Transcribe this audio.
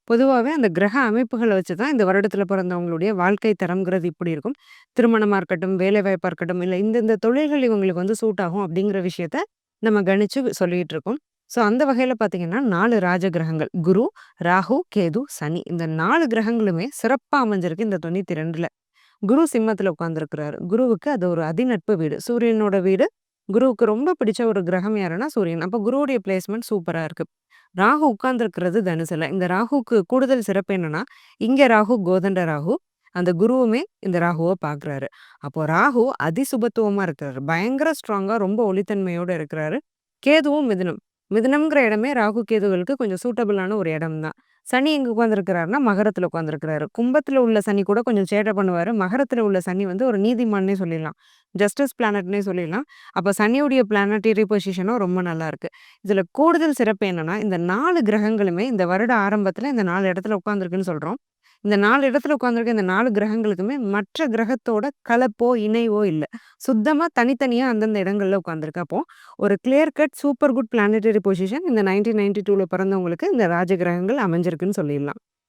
பொதுவாவே அந்த கிரக அமைப்புகள வச்சு தான் இந்த வருடத்துல பிறந்தவங்களுடைய வாழ்க்கை தரம்ங்கிறது இப்படி இருக்கும். திருமணமா இருக்கட்டும், வேலைவாய்ப்பா இருக்கட்டும், இல்ல இந்த தொழில்கள் இவங்களுக்கு வந்து சூட் ஆகும் அப்படிங்கிற விஷயத்த நம்ம கணிச்சு சொல்லிட்டு இருக்கோம். ஸோ அந்த வகையில பார்த்தீங்கன்னா 4 ராஜ கிரகங்கள். குரு, ராகு, கேது, சனி. இந்த 4 கிரகங்களுமே சிறப்பா அமைஞ்சிருக்கு இந்த 92ல. குரு சிம்மத்துல உட்கார்ந்திருக்கிறாரு. குருவுக்கு அது ஒரு அதிநட்பு வீடு. சூரியனோட வீடு. குருவுக்கு ரொம்ப பிடிச்ச ஒரு கிரகம் யாருன்னா சூரியன். அப்ப குருவுடைய பிளேஸ்மெண்ட் சூப்பரா இருக்கு. ராகு உட்கார்ந்திருக்கிறது தனுசுல. இந்த ராகுவுக்கு கூடுதல் சிறப்பு என்னன்னா, இங்க ராகு கோதண்ட ராகு. அந்த குருவுமே இந்த ராகுவ பார்க்குறாரு. அப்போ ராகு அதிசுபத்துவமா இருக்கிறாரு. பயங்கர ஸ்ட்ராங்கா ரொம்ப ஒளித்தன்மையோட இருக்கிறாரு. கேதுவும் மிதுனம். மிதுனம்ங்கிற இடமே ராகு, கேதுகளுக்கு கொஞ்சம் சூட்டபிளான ஒரு இடம் தான். சனி எங்க உட்கார்ந்திருக்கிறாருன்னா, மகரத்துல உட்கார்ந்திருக்கிறாரு. கும்பத்துல உள்ள சனி கூட கொஞ்சம் சேட்டை பண்ணுவாரு. மகரத்துல உள்ள சனி வந்து ஒரு நீதிமான்னே சொல்லிடலாம். ஜஸ்டிஸ் பிளானட்ன்னே சொல்லிடலாம். அப்ப சனியுடைய பிளானட்டரி பொசிஷனும் ரொம்ப நல்லா இருக்கு. இதுல கூடுதல் சிறப்பு என்னன்னா, இந்த 4 கிரகங்களுமே இந்த வருட ஆரம்பத்துல இந்த 4 இடத்துல உட்கார்ந்திருக்குன்னு சொல்றோம். இந்த 4 இடத்துல உட்கார்ந்திருக்க இந்த 4 கிரகங்களுக்குமே மற்ற கிரகத்தோட கலப்போ, இணைவோ இல்ல. சுத்தமா தனித்தனியா அந்தந்த இடங்கள்ல உட்கார்ந்திருக்கு. அப்போ ஒரு clear cut super good planetary position இந்த 1992ல பிறந்தவங்களுக்கு இந்த ராஜ கிரகங்கள் அமைஞ்சிருக்குன்னு சொல்லிடலாம்.